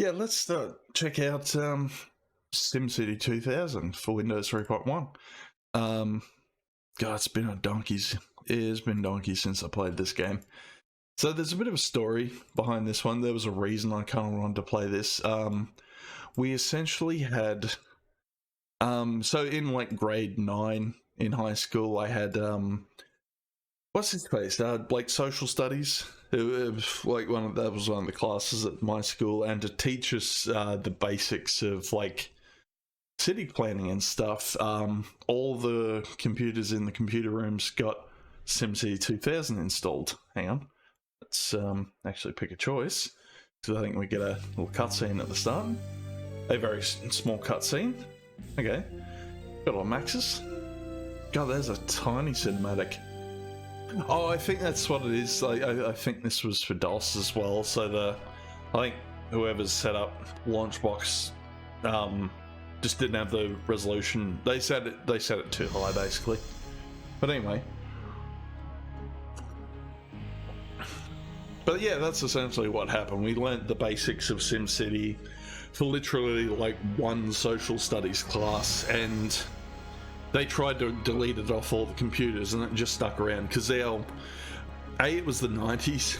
Yeah, let's check out SimCity 2000 for Windows 3.1. God, it's been a donkey's. It has been donkeys since I played this game. So there's a bit of a story behind this one. There was a reason I kind of wanted to play this. We essentially had, so in like grade 9 in high school, I had what's his face? Like social studies. It was like that was one of the classes at my school, and to teach us the basics of like city planning and stuff. All the computers in the computer rooms got SimCity 2000 installed. Hang on, let's actually pick a choice, because I think we get a little cutscene at the start. A very small cutscene. Okay, got all maxes. God, there's a tiny cinematic. Oh, I think that's what it is. I think this was for DOS as well. So I think whoever's set up Launchbox just didn't have the resolution. They set it too high, basically. But anyway. But yeah, that's essentially what happened. We learnt the basics of SimCity for literally like one social studies class, and they tried to delete it off all the computers, and it just stuck around because A, it was the 90s,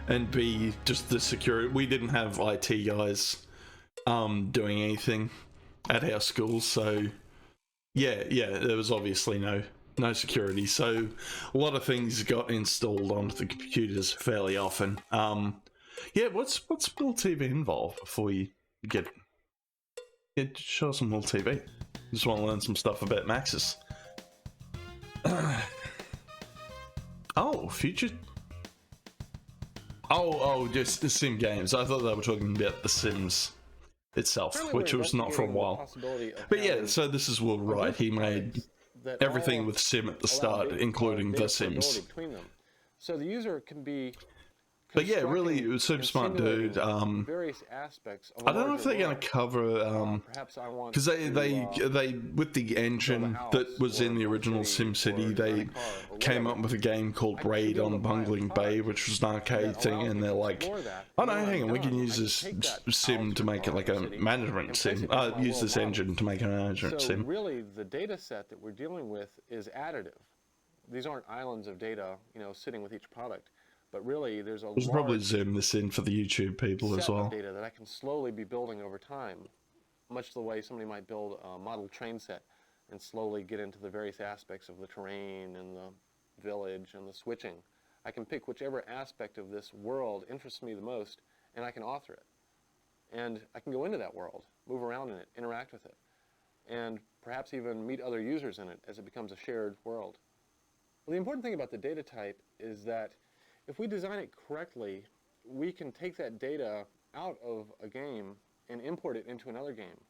and B, just the security. We didn't have IT guys doing anything at our school, so yeah, there was obviously no security, so a lot of things got installed onto the computers fairly often. Yeah, what's Build TV involved before you get show some Build TV? Just want to learn some stuff about Maxis. Oh, future. Oh, just the Sim games. I thought they were talking about The Sims itself, which was not for a while. But yeah, so this is Will Wright. He made everything with Sim at the start, including The Sims. So the user can be. But yeah, really, it was super smart dude. Various aspects of I don't know if they're going to cover because they with the engine that was in the original SimCity, they came up with a game called Raid on Bungling Bay, which was an arcade thing, and they're like, oh no, hang on, we can use this sim to make it like a management sim. Use this engine to make a management sim. So really, the data set that we're dealing with is additive. These aren't islands of data, sitting with each product. But really, there's a we'll probably zoom this in for the YouTube people as well. Data that I can slowly be building over time, much the way somebody might build a model train set and slowly get into the various aspects of the terrain and the village and the switching. I can pick whichever aspect of this world interests me the most, and I can author it. And I can go into that world, move around in it, interact with it, and perhaps even meet other users in it as it becomes a shared world. Well, the important thing about the data type is that if we design it correctly, we can take that data out of a game and import it into another game.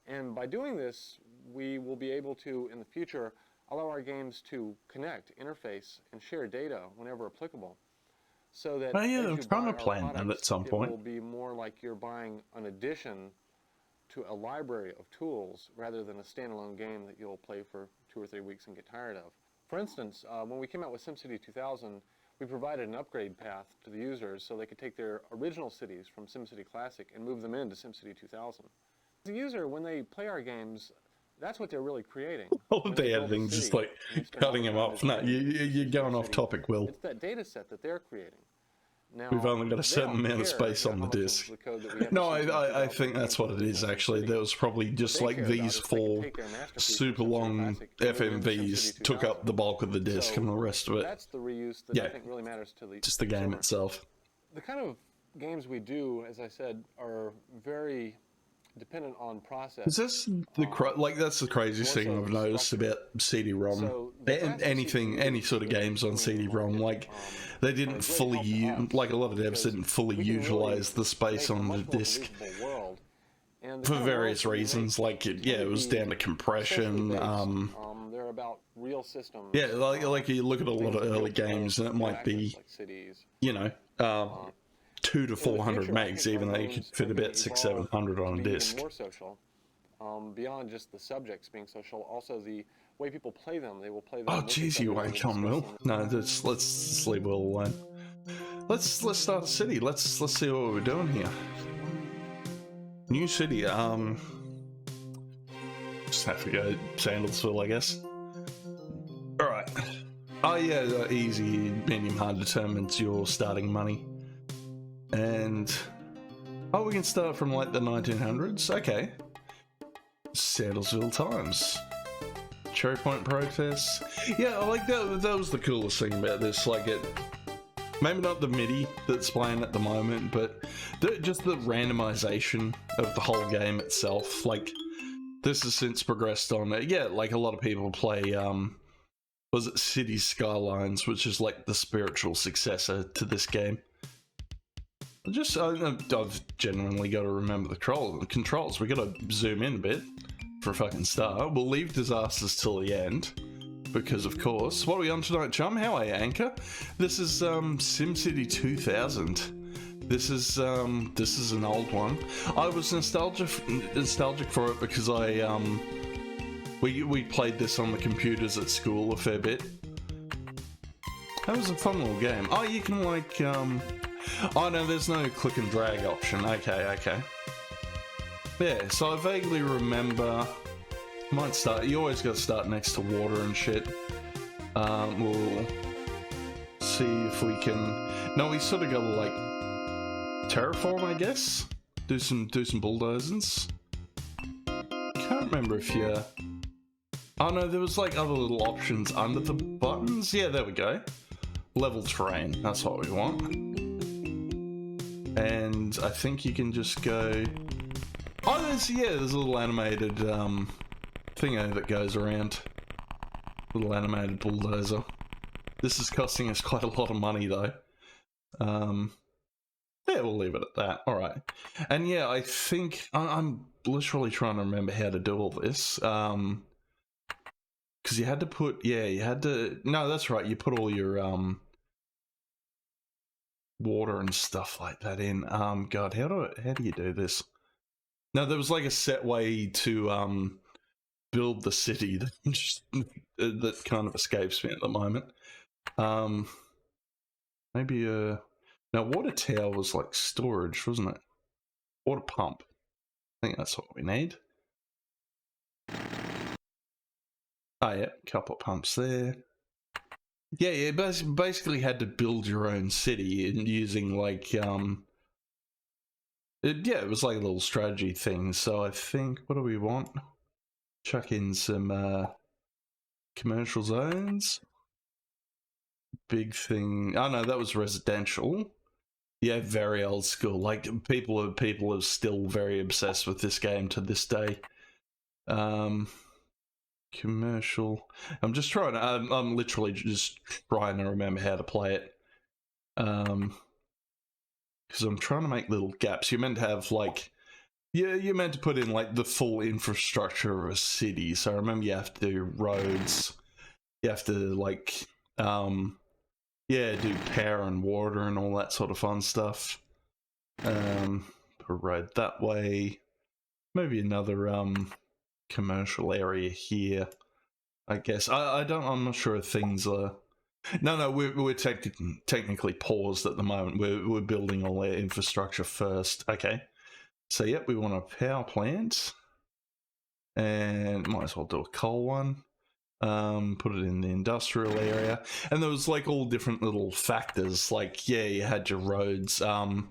And by doing this, we will be able to, in the future, allow our games to connect, interface, and share data whenever applicable. So that they're trying to plan that at some point. It will be more like you're buying an addition to a library of tools rather than a standalone game that you'll play for 2 or 3 weeks and get tired of. For instance, when we came out with SimCity 2000, we provided an upgrade path to the users so they could take their original cities from SimCity Classic and move them into SimCity 2000. The user, when they play our games, that's what they're really creating. All of the editing, just like cutting them off. No, you're going off topic, Will. It's that data set that they're creating. Now, we've only got a certain amount of space on the disk. No, I think that's what it is, actually. There was probably just like these 4 super long FMVs took up the bulk of the disk, and the rest of it, that's the reuse that I think really matters to the just the game itself. The kind of games we do, as I said, are very dependent on process. Is this that's the craziest thing I've noticed about CD-ROM? Any sort of games on CD-ROM, like they didn't fully like a lot of devs didn't fully utilize the space on the disk for various reasons. Like it was down to compression. They're about real systems. Yeah, like you look at a lot of early games, and it might be 200 to 400 megs, even though you could fit about 600-700 on a disk. More social, beyond just the subjects being social, also the way people play them. They will play them. Oh, jeez, you won't on, Will. No, let's leave Will alone. Let's start a city. Let's see what we're doing here. New city. Just have to go Sandalsville, I guess. All right. Oh yeah, easy, medium, hard determines your starting money, and we can start from like the 1900s. Okay. Sandalsville Times. Cherry Point protests. Yeah, I like that. That was the coolest thing about this. Like it. Maybe not the MIDI that's playing at the moment, but just the randomization of the whole game itself. Like, this has since progressed on. Yeah, like a lot of people play, was it City Skylines, which is like the spiritual successor to this game. I've genuinely got to remember the controls. We got to zoom in a bit for a fucking start. We'll leave disasters till the end. Because of course. What are we on tonight, chum? How are you, Anchor? This is SimCity 2000. This is an old one. I was nostalgic for it because we played this on the computers at school a fair bit. That was a fun little game. Oh, you can like oh no, there's no click and drag option. Okay. Yeah, so I vaguely remember. Might start. You always got to start next to water and shit. We'll see if we can. No, we sort of got to like terraform, I guess. Do some bulldozers. Can't remember if you. Oh no, there was like other little options under the buttons. Yeah, there we go. Level terrain. That's what we want. And I think you can just go. Oh, there's a little animated thingo that goes around. Little animated bulldozer. This is costing us quite a lot of money though. Yeah, we'll leave it at that. Alright. And yeah, I think I'm literally trying to remember how to do all this. Because you had to put no, that's right, you put all your water and stuff like that in. God, how do you do this? No, there was like a set way to build the city that that kind of escapes me at the moment. Maybe now water tower was like storage, wasn't it? Water pump. I think that's what we need. Oh yeah, couple of pumps there. Yeah, basically had to build your own city and using like it was like a little strategy thing. So I think, what do we want? Chuck in some commercial zones. Big thing. Oh no, that was residential. Yeah, very old school. Like people are still very obsessed with this game to this day. Commercial. I'm literally just trying to remember how to play it. Because I'm trying to make little gaps. You're meant to have like. Yeah, you're meant to put in like the full infrastructure of a city. So I remember you have to do roads. You have to like, do power and water and all that sort of fun stuff. Put a road that way. Maybe another commercial area here. I guess I'm not sure if things are. No, we're technically paused at the moment. We're building all our infrastructure first. Okay. So, yep, we want a power plant, and might as well do a coal one. Put it in the industrial area, and there was like all different little factors. Like, yeah, you had your roads. You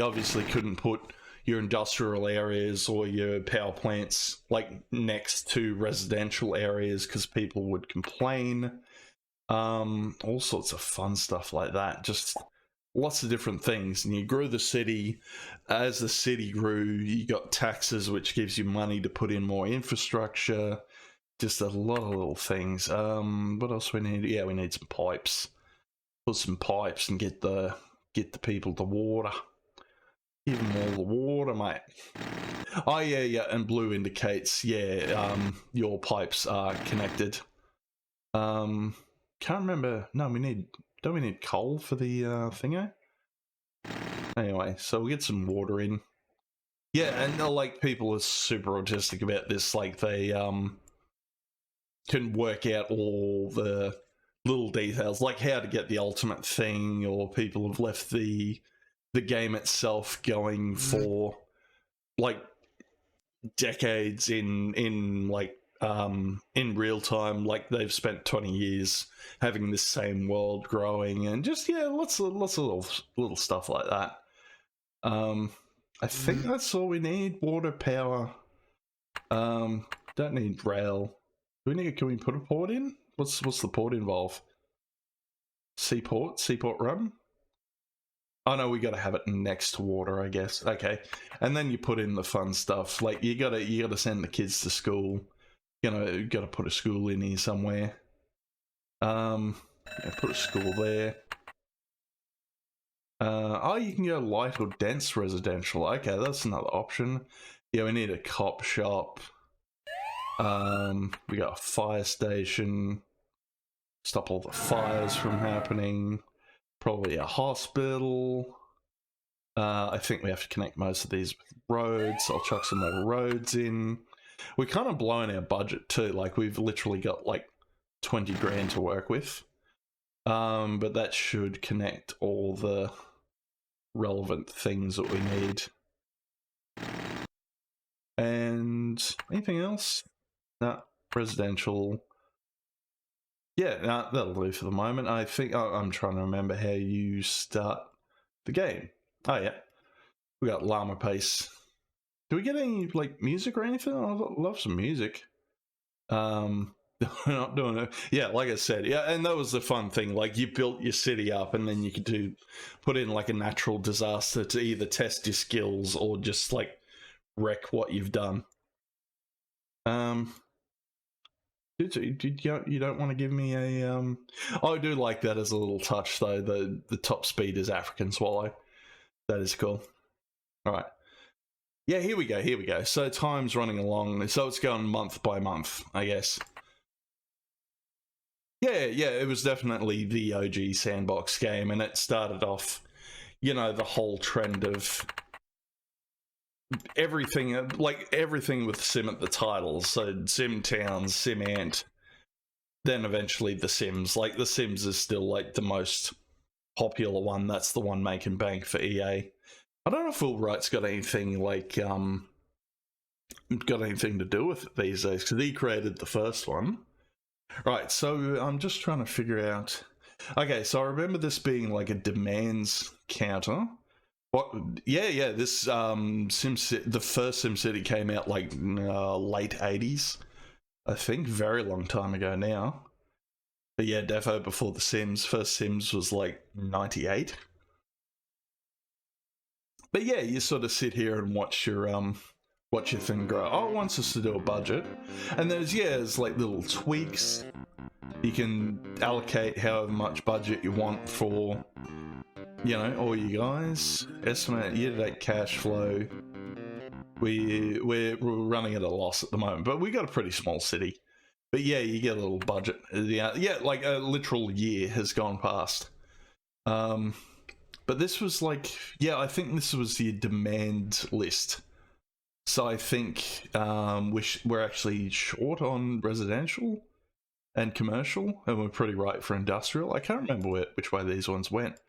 obviously couldn't put your industrial areas or your power plants like next to residential areas because people would complain. All sorts of fun stuff like that. Just lots of different things, and you grew the city. As the city grew, you got taxes, which gives you money to put in more infrastructure. Just a lot of little things. What else we need? Yeah, we need some pipes. Put some pipes and get the people the water. Give them all the water, mate. Oh yeah, and blue indicates your pipes are connected. Can't remember. No, don't we need coal for the thingo? Anyway, so we'll get some water in. Yeah, and like people are super autistic about this. Like they can work out all the little details, like how to get the ultimate thing, or people have left the game itself going for like decades in like in real time, like they've spent 20 years having this same world growing, and just lots of little stuff like that. I think that's all we need. Water, power. Don't need rail. Do we need? Can we put a port in? What's the port involve? Seaport run. Oh no, we got to have it next to water, I guess. Okay, and then you put in the fun stuff. Like you gotta send the kids to school. You gotta put a school in here somewhere. Put a school there. You can go light or dense residential. Okay, that's another option. Yeah, we need a cop shop. We got a fire station. Stop all the fires from happening. Probably a hospital. I think we have to connect most of these with roads. I'll chuck some more roads in. We're kind of blowing our budget too. Like we've literally got like 20 grand to work with. But that should connect all the relevant things that we need. And anything else? No, residential. Yeah, no, that'll do for the moment. I think I'm trying to remember how you start the game. Oh yeah, we got llama pace. Do we get any like music or anything? I'd love some music. We're not doing it. Yeah, like I said, yeah, and that was the fun thing. Like you built your city up, and then you could put in like a natural disaster to either test your skills or just like wreck what you've done. You don't want to give me a I do like that as a little touch though. The top speed is African swallow. That is cool. All right. Yeah, here we go. So time's running along. So it's going month by month, I guess. Yeah, it was definitely the OG sandbox game, and it started off, the whole trend of everything with Sim at the title. So Sim Towns, Sim Ant, then eventually The Sims. Like The Sims is still like the most popular one. That's the one making bank for EA. I don't know if Full Right's got anything to do with it these days, because he created the first one. Right, so I'm just trying to figure out. Okay, so I remember this being like a demands counter. What? Yeah. This the first SimCity came out like late '80s, I think, very long time ago now. But yeah, defo before the Sims. First Sims was like '98. But yeah, you sort of sit here and watch your thing grow. Oh, it wants us to do a budget, and there's like little tweaks. You can allocate however much budget you want for, all you guys. Estimate year-to-date cash flow. We're running at a loss at the moment, but we got a pretty small city. But yeah, you get a little budget. Yeah, like a literal year has gone past. But this was like, I think this was the demand list. So I think we're actually short on residential and commercial, and we're pretty right for industrial. I can't remember which way these ones went.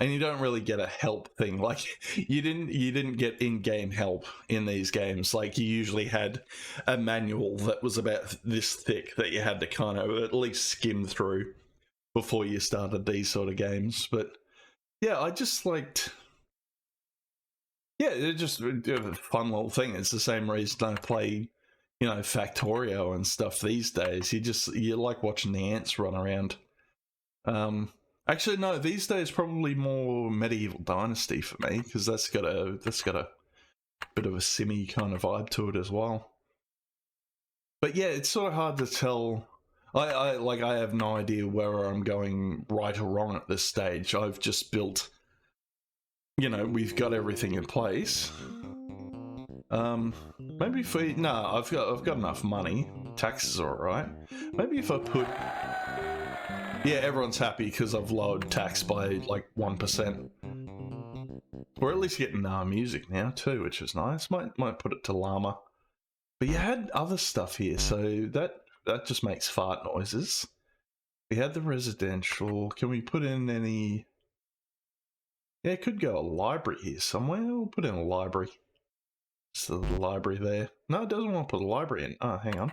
And you don't really get a help thing. Like you didn't get in-game help in these games. Like you usually had a manual that was about this thick that you had to kind of at least skim through before you started these sort of games. But yeah, I just liked. Yeah, it's just a fun little thing. It's the same reason I play, Factorio and stuff these days. You like watching the ants run around. Actually, no, these days probably more Medieval Dynasty for me, because that's got a bit of a simmy kind of vibe to it as well. But yeah, it's sort of hard to tell. I have no idea where I'm going right or wrong at this stage. I've just built. We've got everything in place. Maybe if I've got enough money. Taxes are alright. Maybe if I put. Yeah, everyone's happy because I've lowered tax by like 1%. We're at least getting music now too, which is nice. Might put it to llama. But you had other stuff here, so that just makes fart noises. We had the residential. Can we put in any? Yeah, it could go a library here somewhere. We'll put in a library. Just the library there. No, it doesn't want to put a library in. Oh, hang on.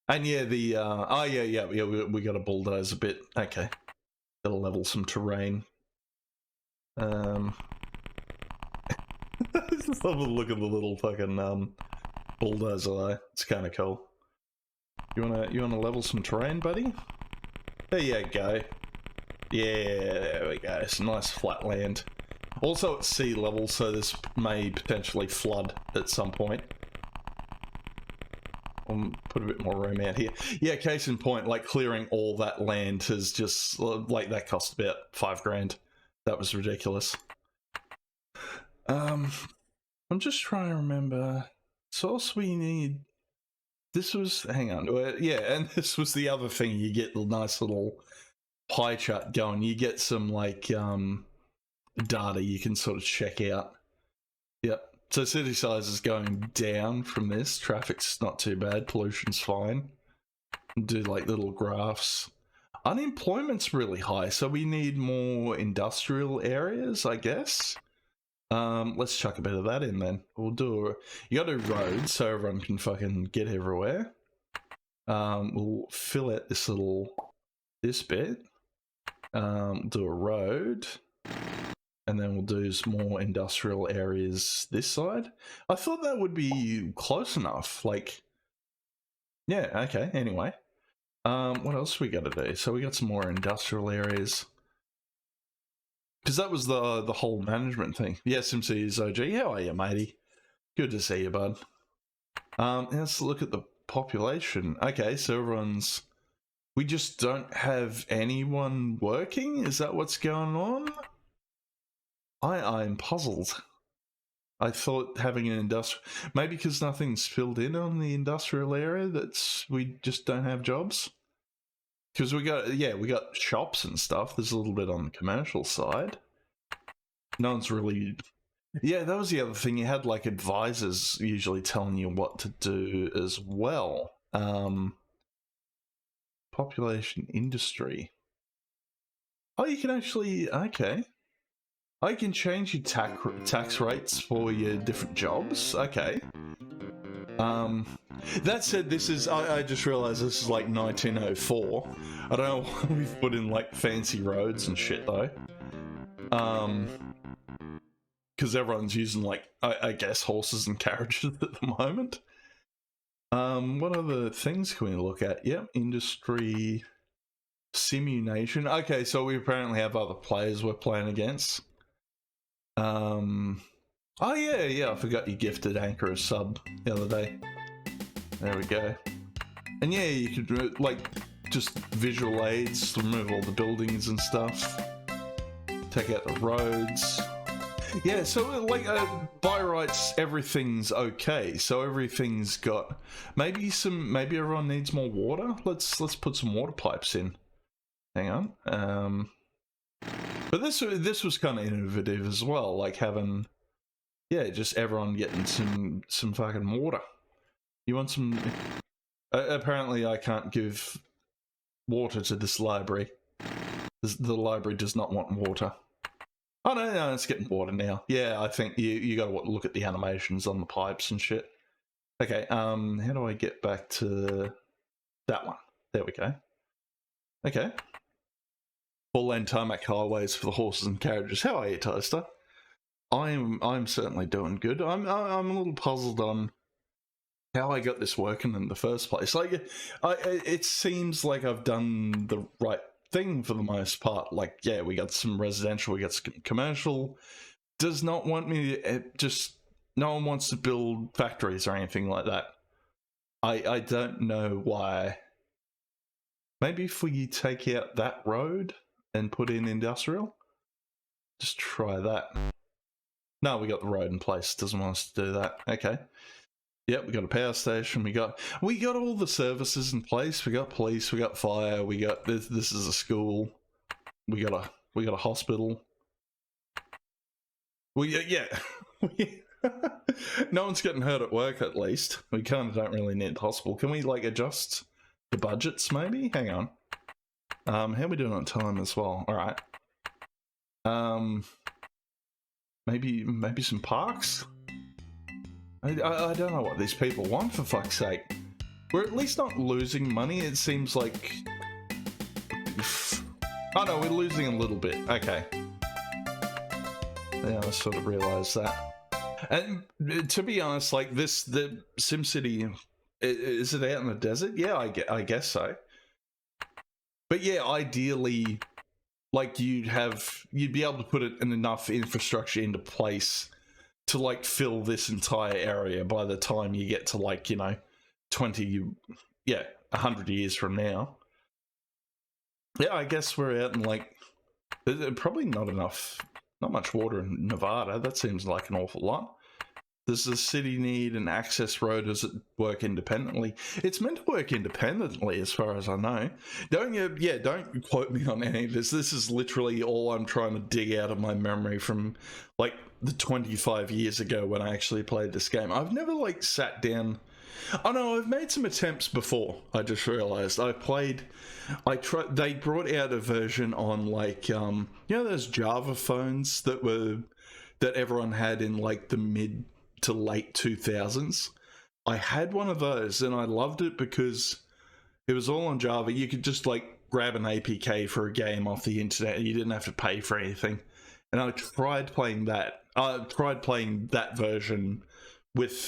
And yeah, the oh yeah, we got to bulldoze a bit. Okay, gotta level some terrain. Just have a look at the little fucking bulldozer though. It's kind of cool. You wanna level some terrain, buddy? There you go. Yeah, there we go. It's nice flat land. Also, it's sea level, so this may potentially flood at some point. I'll put a bit more room out here. Yeah, case in point, like clearing all that land has just like that cost about $5,000. That was ridiculous. I'm just trying to remember. Source we need. This was hang on. Yeah, and this was the other thing. You get the nice little pie chart going. You get some like data you can sort of check out. Yep. So city size is going down from this. Traffic's not too bad. Pollution's fine. Do like little graphs. Unemployment's really high, so we need more industrial areas, I guess. Let's chuck a bit of that in then. We'll do you gotta do roads so everyone can fucking get everywhere. We'll fill out this bit. Do a road. And then we'll do some more industrial areas this side. I thought that would be close enough. Like, yeah, okay, anyway. What else we got to do? So we got some more industrial areas. Because that was the whole management thing. Yes, MC is OG. How are you, matey? Good to see you, bud. Let's look at the population. Okay, so everyone's... We just don't have anyone working? Is that what's going on? I'm puzzled. I thought having an industrial... Maybe because nothing's filled in on the industrial area, we just don't have jobs? Because we got shops and stuff. There's a little bit on the commercial side. No one's really... Yeah, that was the other thing. You had, like, advisors usually telling you what to do as well. Population industry. Oh, you can actually... Okay. I can change your tax rates for your different jobs. Okay. That said, this is... I just realised this is like 1904. I don't know why we've put in like fancy roads and shit though. Because everyone's using like, I guess, horses and carriages at the moment. What other things can we look at? Yep, industry... Simulation. Okay, so we apparently have other players we're playing against. Oh yeah, I forgot you gifted Anchor a sub the other day. There we go. And yeah, you could like just visual aids, remove all the buildings and stuff. Take out the roads. Yeah, so like by rights, everything's okay. So everything's got maybe everyone needs more water. Let's put some water pipes in. Hang on. But this was kind of innovative as well, like having, yeah, just everyone getting some fucking water. You want some... apparently I can't give water to this library. The library does not want water. Oh no, it's getting water now. Yeah, I think you gotta look at the animations on the pipes and shit. Okay, how do I get back to that one? There we go. Okay. Full-lane tarmac highways for the horses and carriages. How are you, Toaster? I'm certainly doing good. I'm a little puzzled on how I got this working in the first place. Like, it seems like I've done the right thing for the most part. Like, yeah, we got some residential, we got some commercial. Does not want me to just... No one wants to build factories or anything like that. I don't know why. Maybe if we take out that road and put in industrial? Just try that. No, we got the road in place. Doesn't want us to do that. Okay. Yep, we got a power station. We got all the services in place. We got police. We got fire. We got this is a school. We got a hospital. Yeah. No one's getting hurt at work, at least. We kind of don't really need the hospital. Can we like adjust the budgets? Maybe. Hang on. How are we doing on time as well? All right. Maybe some parks. I don't know what these people want, for fuck's sake. We're at least not losing money. It seems like... Oh no, we're losing a little bit. Okay. Yeah, I sort of realised that. And to be honest, like the SimCity, is it out in the desert? Yeah, I guess so. But yeah, ideally, like you'd be able to put enough infrastructure into place to like fill this entire area by the time you get to like, 100 years from now. Yeah, I guess we're out in like, there's probably not much water in Nevada. That seems like an awful lot. Does the city need an access road? Does it work independently? It's meant to work independently, as far as I know. Don't quote me on any of this. This is literally all I'm trying to dig out of my memory from, like, the 25 years ago when I actually played this game. I've never, like, sat down... Oh, no, I've made some attempts before, I just realised. They brought out a version on, like, those Java phones that everyone had in, like, the mid to late 2000s. I had one of those and I loved it because it was all on Java. You could just like grab an APK for a game off the internet and you didn't have to pay for anything. And I tried playing that. I tried playing that version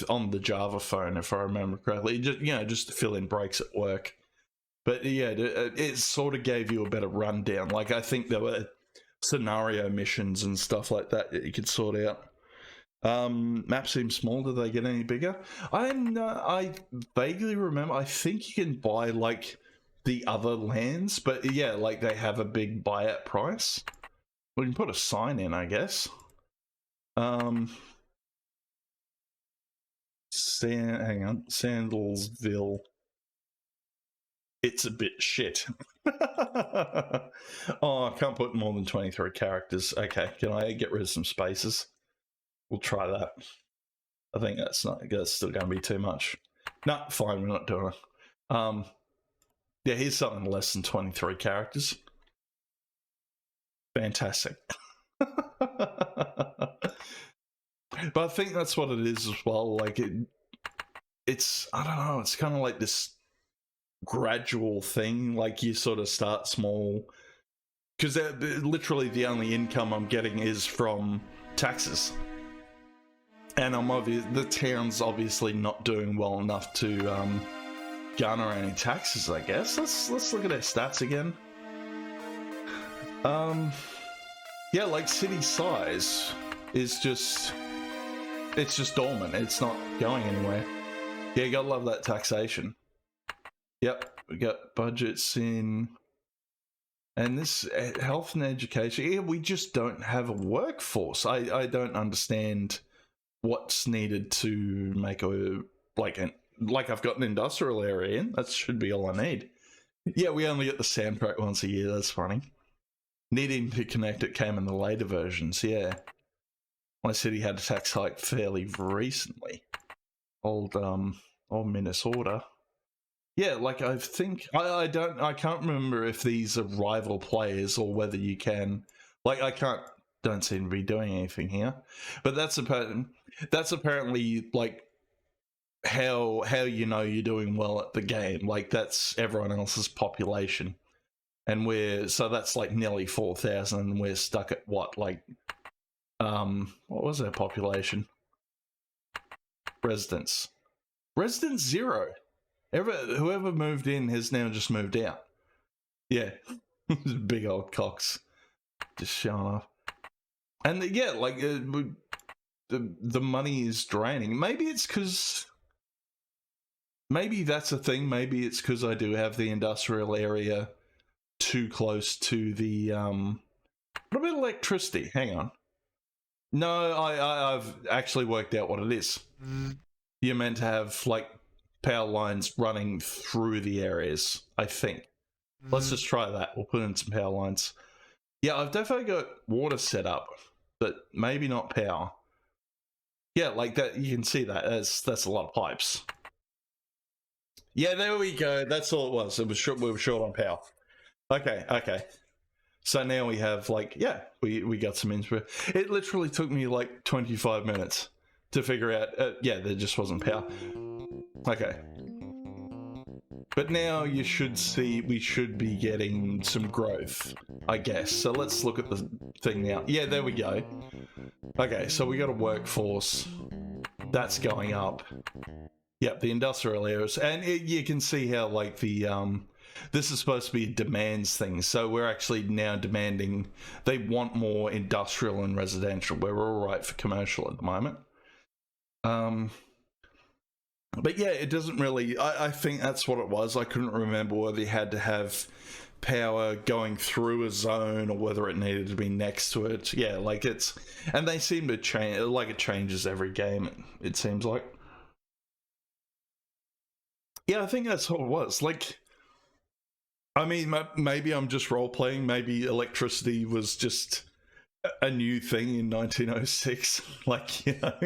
on the Java phone, if I remember correctly, just to fill in breaks at work. But yeah, it sort of gave you a better rundown. Like I think there were scenario missions and stuff like that you could sort out. Maps seem small. Do they get any bigger? I vaguely remember. I think you can buy like the other lands, but yeah, like they have a big buyout price. We can put a sign in, I guess. Hang on, Sandalsville. It's a bit shit. Oh, I can't put more than 23 characters. Okay, can I get rid of some spaces? We'll try that. I think that's still going to be too much. No, fine, we're not doing it. Yeah, here's something less than 23 characters. Fantastic. But I think that's what it is as well. Like it's I don't know. It's kind of like this gradual thing. Like you sort of start small, because literally the only income I'm getting is from taxes. And the town's obviously not doing well enough to garner any taxes, I guess. Let's look at their stats again. Yeah, like city size is just dormant. It's not going anywhere. Yeah, you gotta love that taxation. Yep, we got budgets in, and this health and education. Yeah, we just don't have a workforce. I don't understand what's needed to make like I've got an industrial area in. That should be all I need. Yeah, we only get the soundtrack once a year. That's funny. Needing to connect it came in the later versions. Yeah, my city had a tax hike fairly recently. Old Minnesota. Yeah, like I think I can't remember if these are rival players or whether you can. Like don't seem to be doing anything here, but that's apparently like how you're doing well at the game. Like that's everyone else's population, and so that's like nearly 4,000, and we're stuck at what, like what was our population? Residents 0. Whoever moved in has now just moved out. Yeah, big old cocks just showing off. And yeah, like the money is draining. Maybe it's because, maybe that's a thing. Maybe it's because I do have the industrial area too close to the what about electricity? Hang on. No, I've actually worked out what it is. You're meant to have like power lines running through the areas, I think. Let's just try that. We'll put in some power lines. Yeah, I've definitely got water set up, but maybe not power. Yeah, like that. You can see that. That's a lot of pipes. Yeah, there we go. That's all it was. We were short on power. Okay. So now we have like, yeah, we got some input. It literally took me like 25 minutes to figure out, yeah, there just wasn't power. Okay. But now you should see, we should be getting some growth, I guess. So let's look at the thing now. Yeah, there we go. Okay, so we got a workforce. That's going up. Yep, the industrial areas. And you can see how, like, the, this is supposed to be a demands thing. So we're actually now demanding, they want more industrial and residential. We're all right for commercial at the moment. But yeah, it doesn't really, I think that's what it was. I couldn't remember whether you had to have power going through a zone or whether it needed to be next to it. Yeah, like it's, and they seem to change, like it changes every game, it seems like. Yeah, I think that's what it was. Like, I mean, maybe I'm just role-playing, maybe electricity was just a new thing in 1906, like, you know.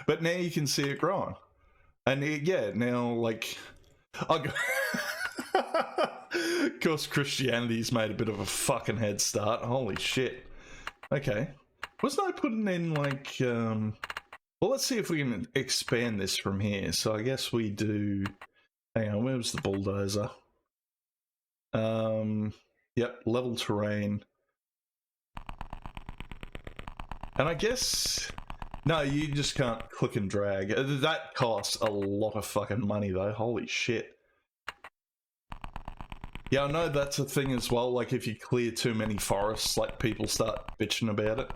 But now you can see it growing. And yeah, now, like, of course, Christianity's made a bit of a fucking head start. Holy shit. Okay. Wasn't I putting in, like, well, let's see if we can expand this from here. So I guess we do, hang on, where was the bulldozer? Yep, level terrain. And I guess, no, you just can't click and drag. That costs a lot of fucking money though, holy shit. Yeah, I know that's a thing as well, like if you clear too many forests, like people start bitching about it.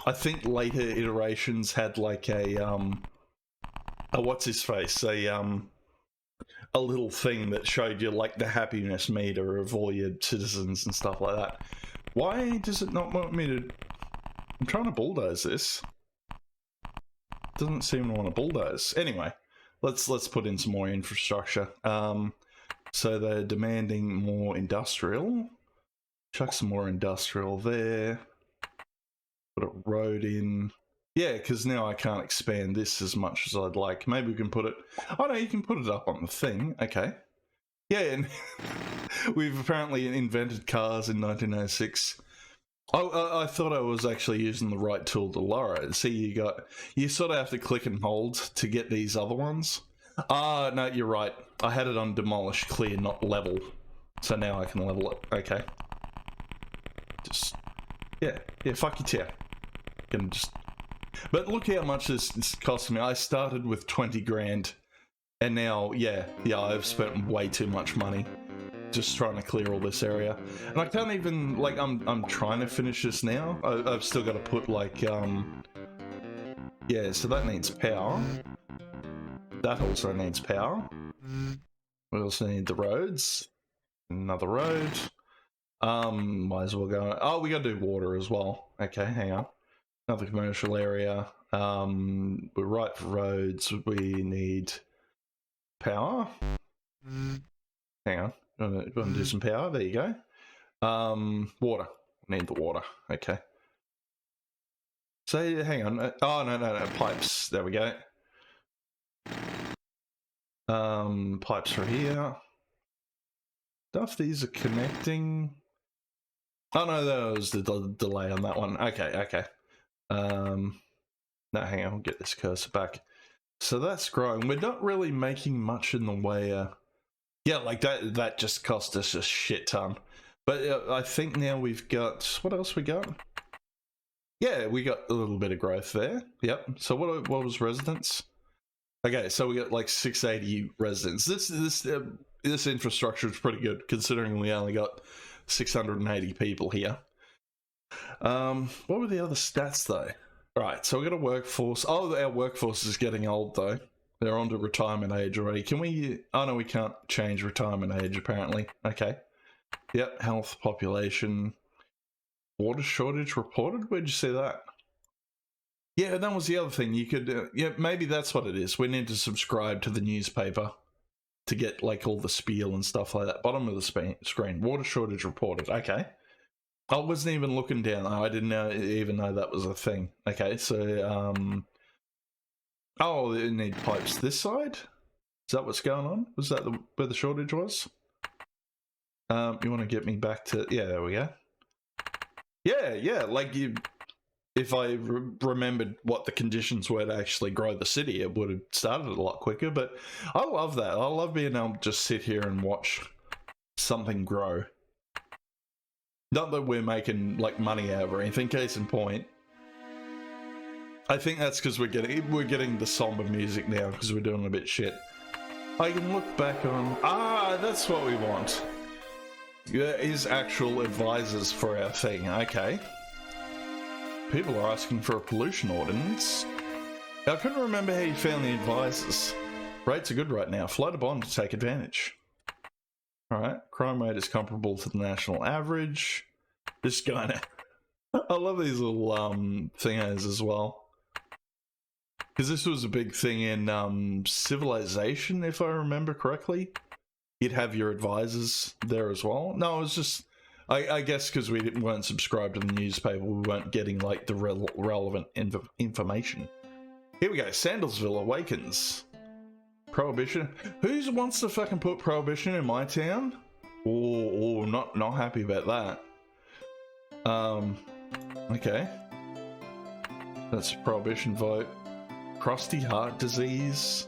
I think later iterations had like a what's his face? A little thing that showed you like the happiness meter of all your citizens and stuff like that. Why does it not want me to... I'm trying to bulldoze this. Doesn't seem to want to bulldoze. Anyway, let's put in some more infrastructure. So they're demanding more industrial. Chuck some more industrial there. Put a road in. Yeah, because now I can't expand this as much as I'd like. Maybe we can put it... Oh, no, you can put it up on the thing. Okay. Yeah, and we've apparently invented cars in 1906. Oh, I thought I was actually using the right tool to lower it. See, you sort of have to click and hold to get these other ones. Ah, no, you're right. I had it on demolish, clear, not level. So now I can level it. Okay. Just... Yeah, fuck you, chair. Can just... But look how much this cost me. I started with 20 grand, and now, yeah, I've spent way too much money just trying to clear all this area. And I can't even, like, I'm trying to finish this now. I've still got to put, like, yeah, so that needs power. That also needs power. We also need the roads. Another road. Might as well go... Oh, we gotta do water as well. Okay, hang on. Another commercial area. We're right for roads. We need power. Hang on. Go and do some power. There you go. Water. Need the water. Okay. So, hang on. Oh, no. Pipes. There we go. Pipes are here. Stuff these are connecting. Oh, no, that was the delay on that one. Okay. No, hang on, we'll get this cursor back. So that's growing. We're not really making much in the way, yeah, like that just cost us a shit ton. But I think now we've got, what else we got? Yeah, we got a little bit of growth there. Yep. So what was residents? Okay, so we got like 680 residents. This infrastructure is pretty good considering we only got 680 people here. What were the other stats though? Right, so we got a workforce. Oh, our workforce is getting old though. They're on to retirement age already. Can we... Oh no, we can't change retirement age apparently. Okay. Yep, health, population. Water shortage reported? Where'd you see that? Yeah, that was the other thing. You could... yeah, maybe that's what it is. We need to subscribe to the newspaper to get like all the spiel and stuff like that. Bottom of the screen. Water shortage reported. Okay. I wasn't even looking down. I didn't even know that was a thing. Okay, so, oh, they need pipes this side? Is that what's going on? Was that where the shortage was? You want to get me back to... Yeah, there we go. Yeah, like you... if I remembered what the conditions were to actually grow the city, it would have started a lot quicker. But I love that. I love being able to just sit here and watch something grow. Not that we're making like money out of or anything. Case in point, I think that's because we're getting the somber music now because we're doing a bit shit. I can look back on. That's what we want. There is actual advisors for our thing. Okay. People are asking for a pollution ordinance. I couldn't remember how you found the advisors. Rates are good right now. Float a bond to take advantage. Alright. Crime rate is comparable to the national average. This guy now. I love these little thingos as well. Because this was a big thing in Civilization, if I remember correctly. You'd have your advisors there as well. No, it was just... I guess because we weren't subscribed to the newspaper, we weren't getting, like, the relevant information. Here we go. Sandalsville awakens. Prohibition. Who wants to fucking put prohibition in my town? Oh, not happy about that. Okay. That's a prohibition vote. Crusty heart disease.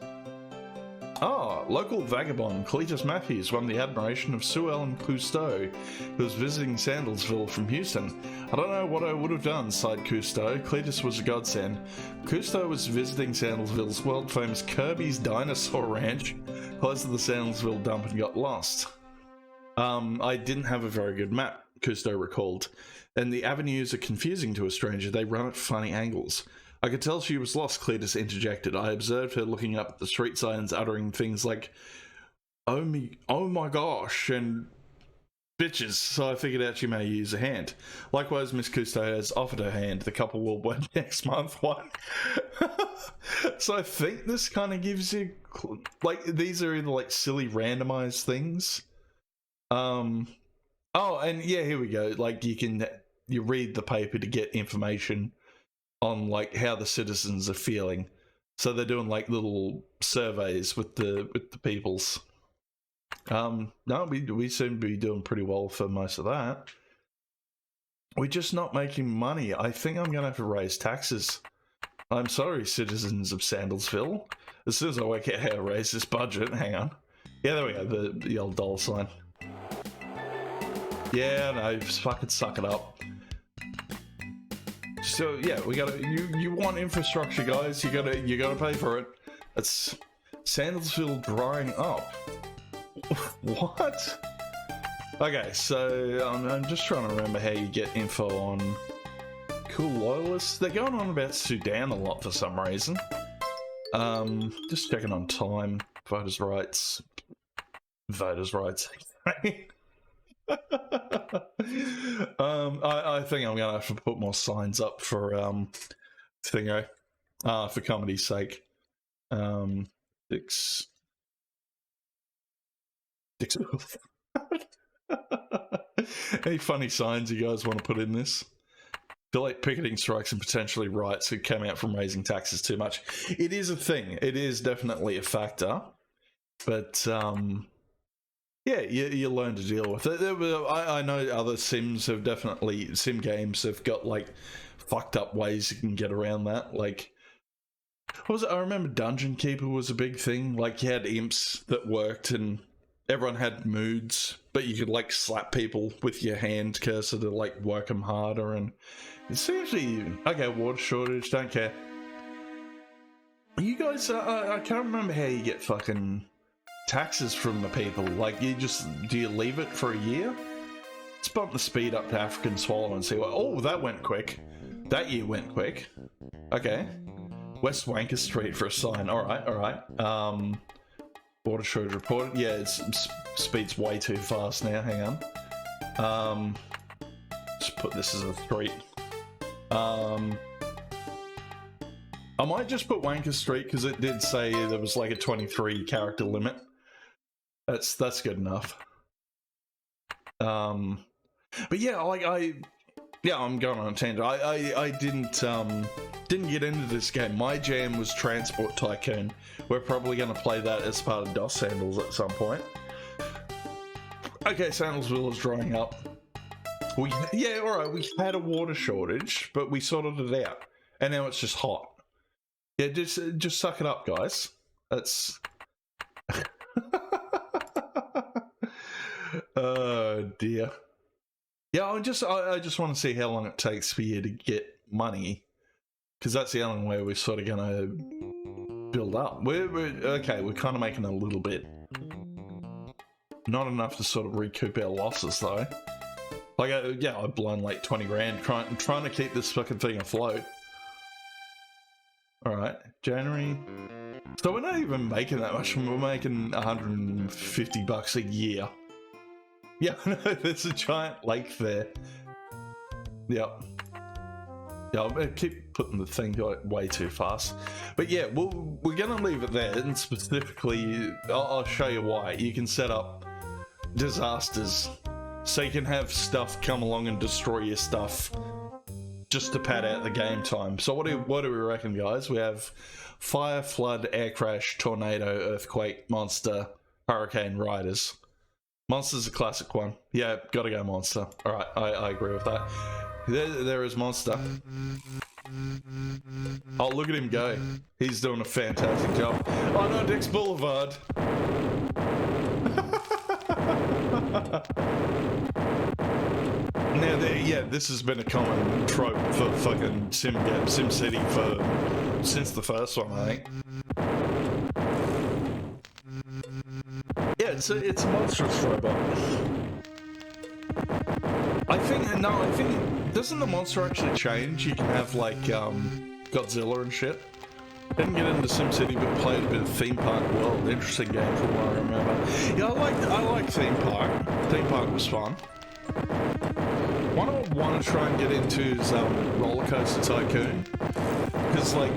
Local vagabond Cletus Matthews won the admiration of Sue Ellen Cousteau, who was visiting Sandalsville from Houston. I don't know what I would have done, sighed Cousteau. Cletus was a godsend. Cousteau was visiting Sandalsville's world-famous Kirby's Dinosaur Ranch, close to the Sandalsville dump, and got lost. I didn't have a very good map, Cousteau recalled, and the avenues are confusing to a stranger. They run at funny angles. I could tell she was lost, Cletus interjected. I observed her looking up at the street signs, uttering things like, oh my gosh, and bitches, so I figured out she may use a hand. Likewise, Miss Cousteau has offered her hand. The couple will wed next month. What? So I think this kind of gives you, like, these are either, like, silly randomized things. Oh, and yeah, here we go. Like, you read the paper to get information on like how the citizens are feeling. So they're doing like little surveys with the peoples. No, we seem to be doing pretty well for most of that. We're just not making money. I think I'm gonna have to raise taxes. I'm sorry, citizens of Sandalsville. As soon as I work out how to raise this budget, hang on. Yeah, there we go, the old dollar sign. Yeah, no, just fucking suck it up. So yeah, we gotta. You want infrastructure, guys? You gotta pay for it. It's Sandalsville drying up. What? Okay, so I'm just trying to remember how you get info on cool loyalists. They're going on about Sudan a lot for some reason. Just checking on time. Voters' rights. I think I'm gonna have to put more signs up for Thingo, for comedy's sake. Dix. Any funny signs you guys want to put in this? I feel like picketing strikes and potentially riots could come out from raising taxes too much. It is a thing. It is definitely a factor, but yeah, you learn to deal with it. I know other sim games have got like fucked up ways you can get around that. Like, what was it? I remember Dungeon Keeper was a big thing. Like, you had imps that worked and everyone had moods, but you could like slap people with your hand cursor to like work them harder. And it's actually, okay, water shortage, don't care. You guys, I can't remember how you get fucking taxes from the people. Like, do you leave it for a year? Let's bump the speed up to African Swallow and see what. Oh, that went quick. That year went quick. Okay. West Wanker Street for a sign. Alright. Water shortage reported. Yeah, it's speed's way too fast now. Hang on. Just put this as a 3. I might just put Wanker Street because it did say there was like a 23 character limit. That's good enough. But yeah, like I'm going on a tangent. I didn't get into this game. My jam was Transport Tycoon. We're probably going to play that as part of DOS Sandals at some point. Okay, Sandalsville is drying up. Yeah, all right. We had a water shortage, but we sorted it out, and now it's just hot. Yeah, just suck it up, guys. That's. Oh dear. Yeah, I just want to see how long it takes for you to get money, because that's the only way we're sort of gonna build up. We're okay. We're kind of making a little bit, not enough to sort of recoup our losses though. Like, yeah, I've blown like 20 grand trying to keep this fucking thing afloat. All right, January. So we're not even making that much. We're making $150 a year. Yeah, I know, there's a giant lake there. Yep. Yeah, I'll keep putting the thing way too fast. But yeah, we're going to leave it there. And specifically, I'll show you why. You can set up disasters. So you can have stuff come along and destroy your stuff just to pad out the game time. So what do we reckon, guys? We have fire, flood, air crash, tornado, earthquake, monster, hurricane, riders. Monster's a classic one. Yeah, gotta go monster. Alright, I agree with that. There is monster. Oh, look at him go. He's doing a fantastic job. Oh no, Dick's Boulevard. Now, yeah, this has been a common trope for fucking SimCity since the first one, I think. Yeah, it's a monstrous robot. I think doesn't the monster actually change? You can have like Godzilla and shit. Didn't get into SimCity, but played a bit of Theme Park World. Interesting game from what I remember. Yeah, I like Theme Park. Theme Park was fun. One I want to try and get into is Roller Coaster Tycoon, because like,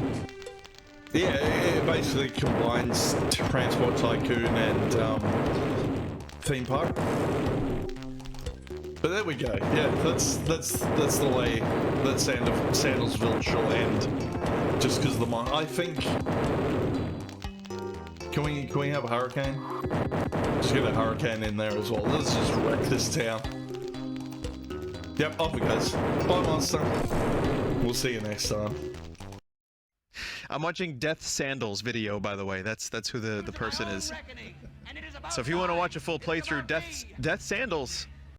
yeah, it basically combines Transport Tycoon and Theme Park. But there we go. Yeah, that's the way that Sandalsville shall end. Just because the I think. Can we have a hurricane? Just get a hurricane in there as well. Let's just wreck this town. Yep, off it goes. Bye, monster. We'll see you next time. I'm watching Death Sandals video, by the way. That's who the person is. So if you want to watch a full playthrough, Death Sandals.